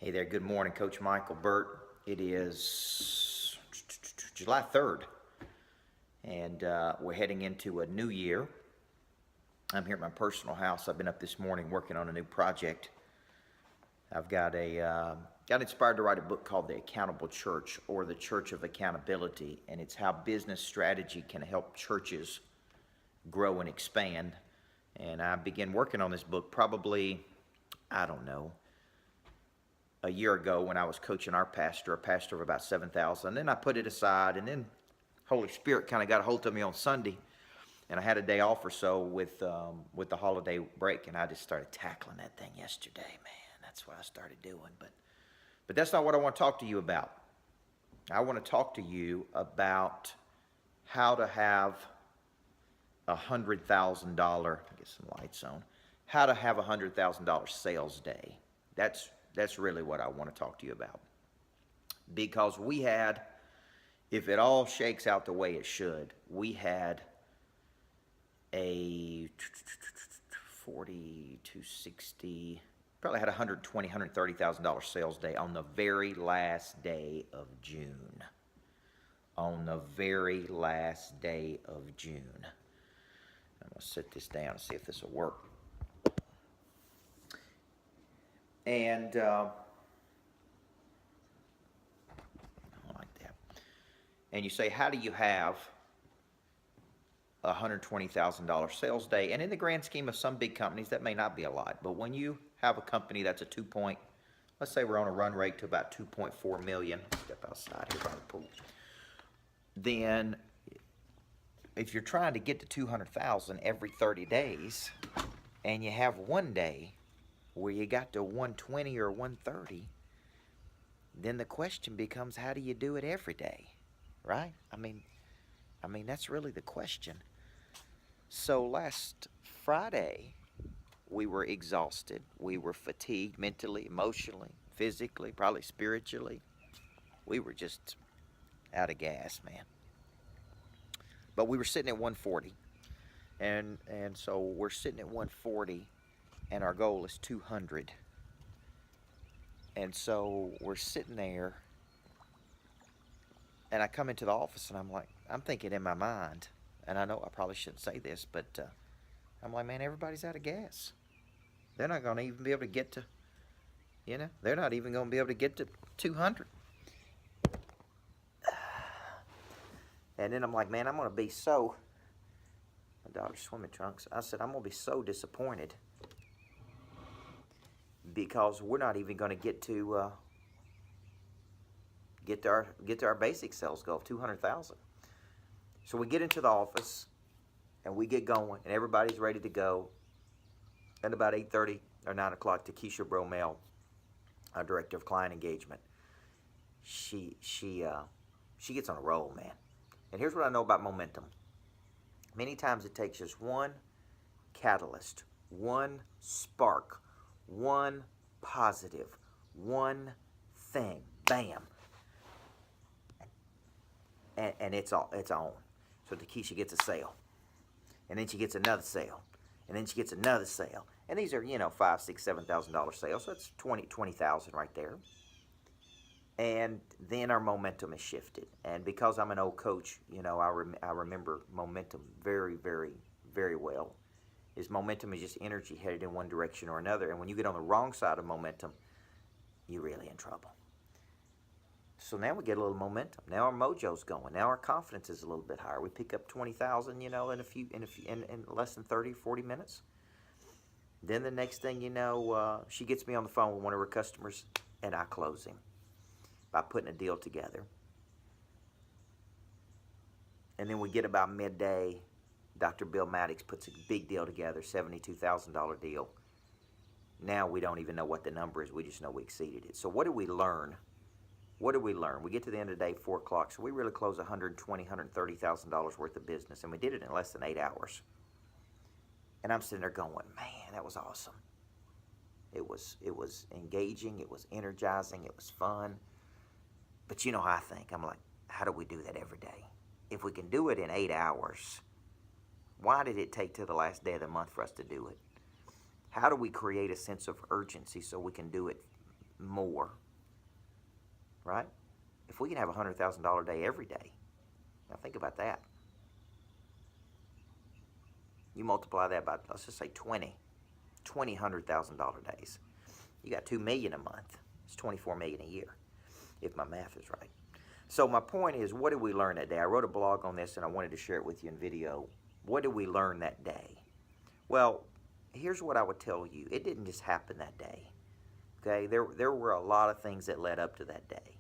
Hey there, good morning, Coach Michael Burt. It is July 3rd, and we're heading into a new year. I'm here at my personal house. I've been up this morning working on a new project. I've got inspired to write a book called The Accountable Church, or The Church of Accountability, and it's how business strategy can help churches grow and expand. And I began working on this book probably, I don't know, a year ago when I was coaching our pastor, a pastor of about 7,000. And then I put it aside, and then Holy Spirit kind of got a hold of me on Sunday, and I had a day off or so with the holiday break, and I just started tackling that thing yesterday, man. That's what I started doing. But that's not what I want to talk to you about. I want to talk to you about how to have $100,000, get some lights on, how to have $100,000 sales day. That's really what I want to talk to you about. Because we had, if it all shakes out the way it should, we had a 40 to 60, probably had $120,000, $130,000 sales day on the very last day of June. On the very last day of June. I'm going to set this down and see if this will work. And like that. And you say, how do you have a $120,000 sales day? And in the grand scheme of some big companies, that may not be a lot. But when you have a company that's a let's say we're on a run rate to about 2.4 million. Step outside here by the pool. Then, if you're trying to get to 200,000 every 30 days, and you have one day where you got to 120 or 130, then the question becomes, how do you do it every day, right? I mean, that's really the question. So last Friday, we were exhausted. We were fatigued mentally, emotionally, physically, probably spiritually. We were just out of gas, man. But we were sitting at 140. And so we're sitting at 140. And our goal is 200. And so we're sitting there, and I come into the office, and I'm thinking in my mind, and I know I probably shouldn't say this, but I'm like, man, everybody's out of gas. They're not going to even be able to get to, they're not even going to be able to get to 200. And then I'm like, man, I'm going to be so, my daughter's swimming trunks, I said, I'm going to be so disappointed, because we're not even going to get to our basic sales goal of 200,000. So we get into the office, and we get going, and everybody's ready to go. And about 8:30 or 9 o'clock, Takesha Bromell, our director of client engagement, she gets on a roll, man. And here's what I know about momentum. Many times it takes just one catalyst, one spark, one positive, one thing, bam, and it's on. So Takesha gets a sale, and then she gets another sale, and then she gets another sale, and these are $5,000, $6,000, $7,000 sales, so that's 20,000 right there. And then our momentum is shifted, and because I'm an old coach, I remember momentum very, very, very well. Momentum is just energy headed in one direction or another. And when you get on the wrong side of momentum, you're really in trouble. So now we get a little momentum. Now our mojo's going. Now our confidence is a little bit higher. We pick up 20,000, in less than 30, 40 minutes. Then the next thing you know, she gets me on the phone with one of her customers, and I close him by putting a deal together. And then we get about midday. Dr. Bill Maddox puts a big deal together, $72,000 deal. Now we don't even know what the number is. We just know we exceeded it. So what did we learn? We get to the end of the day, 4 o'clock. So we really closed $120,000, $130,000 worth of business, and we did it in less than 8 hours. And I'm sitting there going, man, that was awesome. It was engaging. It was energizing. It was fun. But you know how I think. I'm like, how do we do that every day? If we can do it in 8 hours, why did it take till the last day of the month for us to do it? How do we create a sense of urgency so we can do it more, right? If we can have a $100,000 day every day, now think about that. You multiply that by, let's just say 20 $100,000 days. You got $2 million a month. It's $24 million a year, if my math is right. So my point is, what did we learn that day? I wrote a blog on this and I wanted to share it with you in video. What did we learn that day? Well, here's what I would tell you. It didn't just happen that day. Okay, there were a lot of things that led up to that day.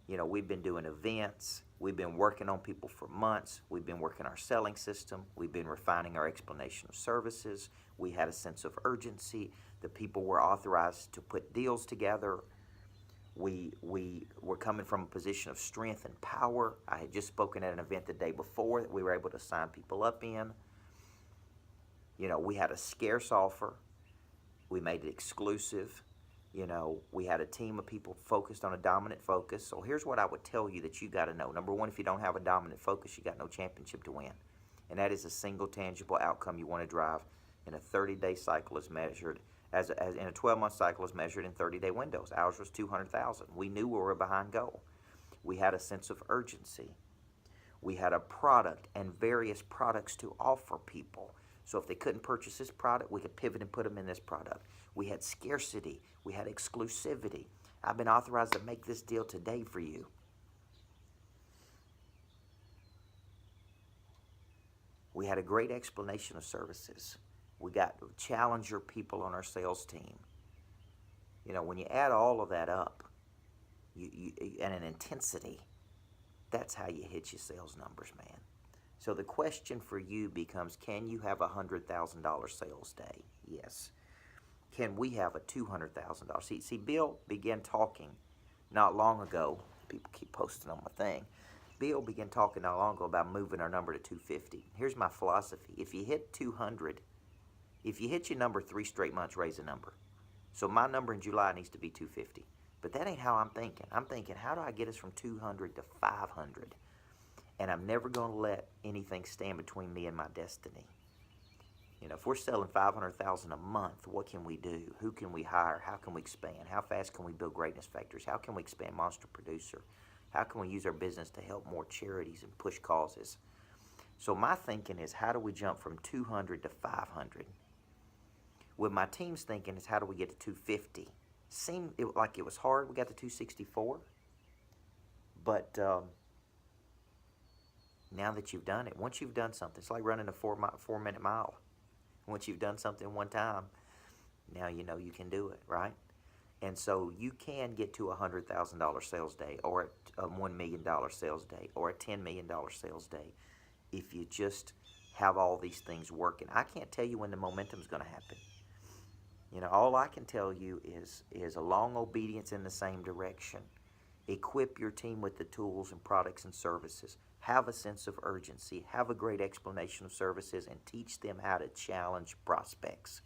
You know, we've been doing events. We've been working on people for months. We've been working our selling system. We've been refining our explanation of services. We had a sense of urgency. The people were authorized to put deals together. We were coming from a position of strength and power. I had just spoken at an event the day before that we were able to sign people up in. You know, we had a scarce offer. We made it exclusive. You know, we had a team of people focused on a dominant focus. So here's what I would tell you that you got to know. Number one, if you don't have a dominant focus, you got no championship to win. And that is a single tangible outcome you want to drive in a 30-day cycle is measured, as in a 12-month cycle is measured in 30-day windows. Ours was 200,000. We knew we were behind goal. We had a sense of urgency. We had a product and various products to offer people. So if they couldn't purchase this product, we could pivot and put them in this product. We had scarcity. We had exclusivity. I've been authorized to make this deal today for you. We had a great explanation of services. We got challenger people on our sales team. You know, when you add all of that up, and an intensity, that's how you hit your sales numbers, man. So the question for you becomes, can you have a $100,000 sales day? Yes. Can we have a $200,000? See, Bill began talking not long ago. People keep posting on my thing. Bill began talking not long ago about moving our number to 250. Here's my philosophy. If you hit 200, if you hit your number 3 straight months, raise a number. So my number in July needs to be 250. But that ain't how I'm thinking. I'm thinking, how do I get us from 200 to 500? And I'm never going to let anything stand between me and my destiny. You know, if we're selling $500,000 a month, what can we do? Who can we hire? How can we expand? How fast can we build greatness factories? How can we expand Monster Producer? How can we use our business to help more charities and push causes? So my thinking is, how do we jump from 200 to 500? What my team's thinking is, how do we get to 250? Seemed like it was hard. We got to 264. But now that you've done it, once you've done something, it's like running a 4-minute mile. Once you've done something one time, now you know you can do it, right? And so you can get to a $100,000 sales day, or a $1 million sales day, or a $10 million sales day if you just have all these things working. I can't tell you when the momentum's going to happen. You know, all I can tell you is a long obedience in the same direction. Equip your team with the tools and products and services. Have a sense of urgency. Have a great explanation of services, and teach them how to challenge prospects.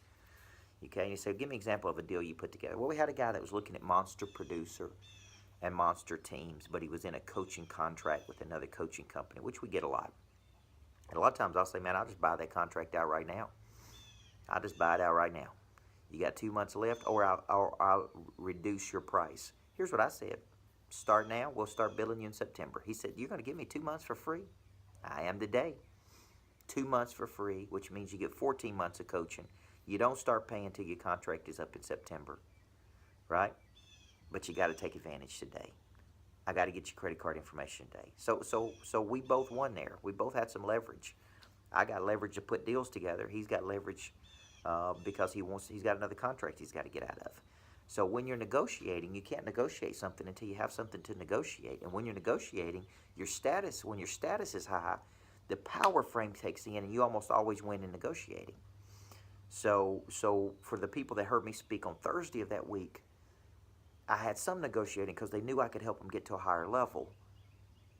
Okay, and you say, give me an example of a deal you put together. Well, we had a guy that was looking at Monster Producer and Monster Teams, but he was in a coaching contract with another coaching company, which we get a lot. And a lot of times I'll say, man, I'll just buy that contract out right now. I'll just buy it out right now. You got 2 months left, or I'll reduce your price. Here's what I said. Start now. We'll start billing you in September. He said, you're going to give me 2 months for free? I am today. 2 months for free, which means you get 14 months of coaching. You don't start paying until your contract is up in September, right? But you got to take advantage today. I got to get your credit card information today. So we both won there. We both had some leverage. I got leverage to put deals together. He's got leverage because he's got another contract he's got to get out of. So when you're negotiating, you can't negotiate something until you have something to negotiate. And when you're negotiating, when your status is high, the power frame takes in, and you almost always win in negotiating. So for the people that heard me speak on Thursday of that week, I had some negotiating because they knew I could help them get to a higher level.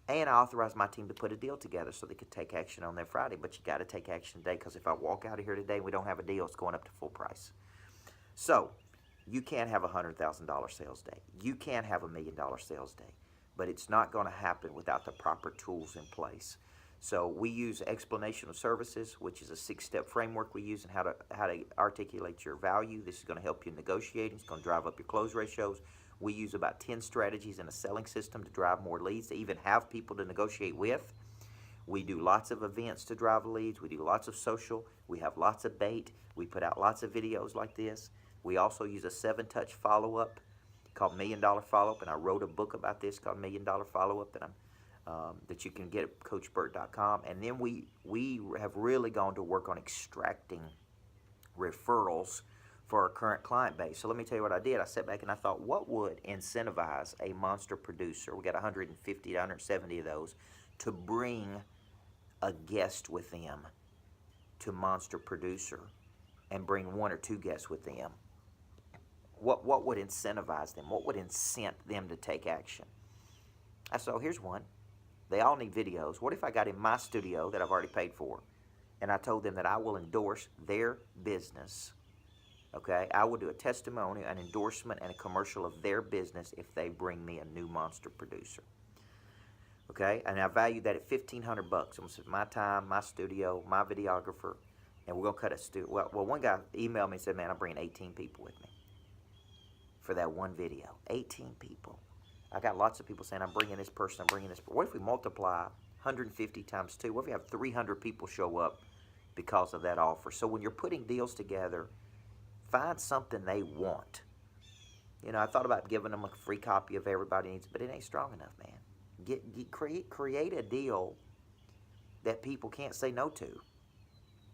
And I authorized my team to put a deal together so they could take action on their Friday. But you got to take action today, because if I walk out of here today and we don't have a deal, it's going up to full price. So you can't have a $100,000 sales day. You can't have a $1 million sales day. But it's not going to happen without the proper tools in place. So we use explanational services, which is a 6-step framework we use, and how to articulate your value. This is going to help you negotiate. It's going to drive up your close ratios. We use about 10 strategies in a selling system to drive more leads, to even have people to negotiate with. We do lots of events to drive leads. We do lots of social. We have lots of bait. We put out lots of videos like this. We also use a 7-touch follow-up called $1 Million Follow-Up, and I wrote a book about this called $1 Million Follow-Up that you can get at CoachBurt.com. And then we have really gone to work on extracting referrals for our current client base. So let me tell you what I did. I sat back and I thought, what would incentivize a monster producer? We got 150 to 170 of those to bring a guest with them to Monster Producer and bring 1 or 2 guests with them. What would incentivize them? What would incent them to take action? I said, oh, here's one. They all need videos. What if I got in my studio that I've already paid for, and I told them that I will endorse their business? Okay, I will do a testimony, an endorsement, and a commercial of their business if they bring me a new monster producer. Okay, and I value that at $1,500. I'm gonna say my time, my studio, my videographer, and we're gonna cut a studio. Well, one guy emailed me and said, "Man, I'm bringing 18 people with me for that one video." 18 people. I got lots of people saying, "I'm bringing this person. I'm bringing this." What if we multiply 150 times 2? What if we have 300 people show up because of that offer? So when you're putting deals together, find something they want. You know, I thought about giving them a free copy of Everybody Needs, but it ain't strong enough, man. Create a deal that people can't say no to.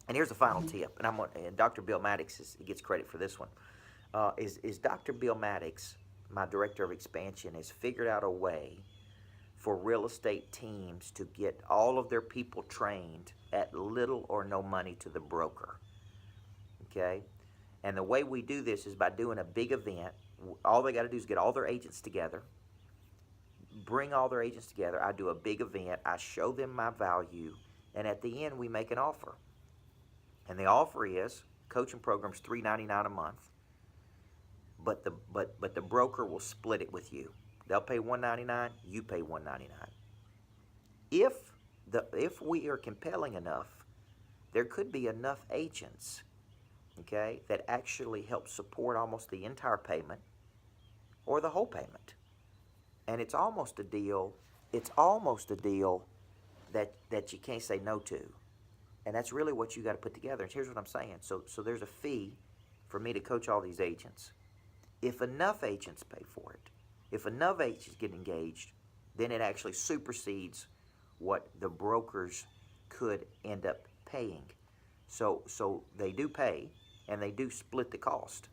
And here's the final tip, and Dr. Bill Maddox gets credit for this one. Is Dr. Bill Maddox, my director of expansion, has figured out a way for real estate teams to get all of their people trained at little or no money to the broker. Okay? And the way we do this is by doing a big event. All they got to do is get all their agents together, bring all their agents together. I do a big event. I show them my value, and at the end, we make an offer. And the offer is coaching program's $399 a month, but the broker will split it with you. They'll pay $199. You pay $199. If we are compelling enough, there could be enough agents, okay, that actually help support almost the entire payment or the whole payment. And it's almost a deal that you can't say no to. And that's really what you got to put together. And here's what I'm saying. So there's a fee for me to coach all these agents. If enough agents pay for it, if enough agents get engaged, then it actually supersedes what the brokers could end up paying. So they do pay, and they do split the cost,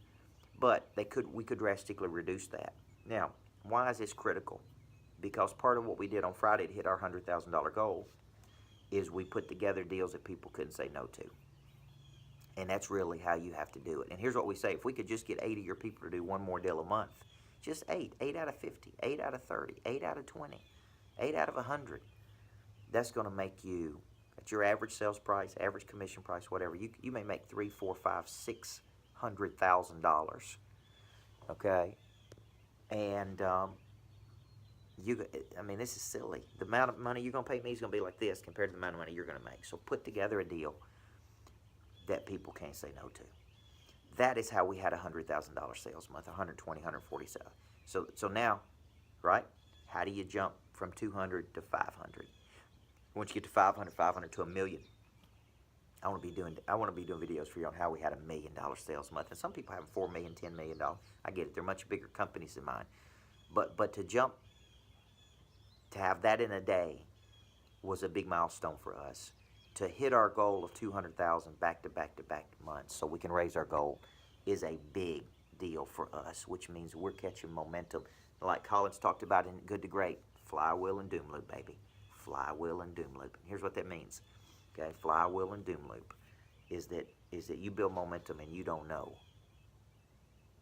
but we could drastically reduce that. Now, why is this critical? Because part of what we did on Friday to hit our $100,000 goal is we put together deals that people couldn't say no to. And that's really how you have to do it. And here's what we say. If we could just get 8 of your people to do one more deal a month, just 8 out of 50, 8 out of 30, 8 out of 20, 8 out of 100, that's going to make you, at your average sales price, average commission price, whatever, you may make $300,000, $400,000, $500,000, $600,000, okay? And this is silly. The amount of money you're going to pay me is going to be like this compared to the amount of money you're going to make. So put together a deal that people can't say no to. That is how we had a $100,000 sales month, 120, 147. So now, right? How do you jump from 200 to 500? Once you get to 500 to $1 million, I want to be doing videos for you on how we had $1 million sales month. And some people have $4 million, $10 million. I get it. They're much bigger companies than mine. But to jump, to have that in a day was a big milestone for us. To hit our goal of 200,000 back-to-back months so we can raise our goal is a big deal for us, which means we're catching momentum. Like Collins talked about in Good to Great, flywheel and doom loop, baby. Flywheel and doom loop. And here's what that means. Okay, flywheel and doom loop is that you build momentum and you don't know.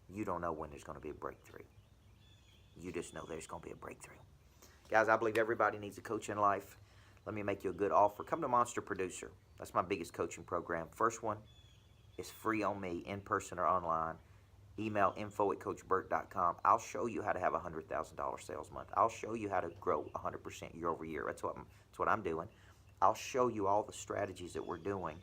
You don't know when there's going to be a breakthrough. You just know there's going to be a breakthrough. Guys, I believe everybody needs a coach in life. Let me make you a good offer. Come to Monster Producer. That's my biggest coaching program. First one is free on me, in person or online. Email info@coachburt.com. I'll show you how to have a $100,000 sales month. I'll show you how to grow 100% year over year. That's what I'm doing. I'll show you all the strategies that we're doing.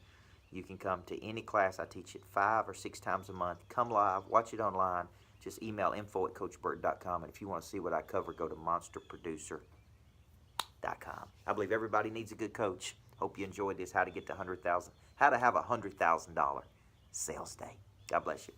You can come to any class. I teach it 5 or 6 times a month. Come live, watch it online. Just email info@coachburt.com. And if you want to see what I cover, go to monsterproducer.com. I believe everybody needs a good coach. Hope you enjoyed this, how to get to 100,000, how to have a $100,000 sales day. God bless you.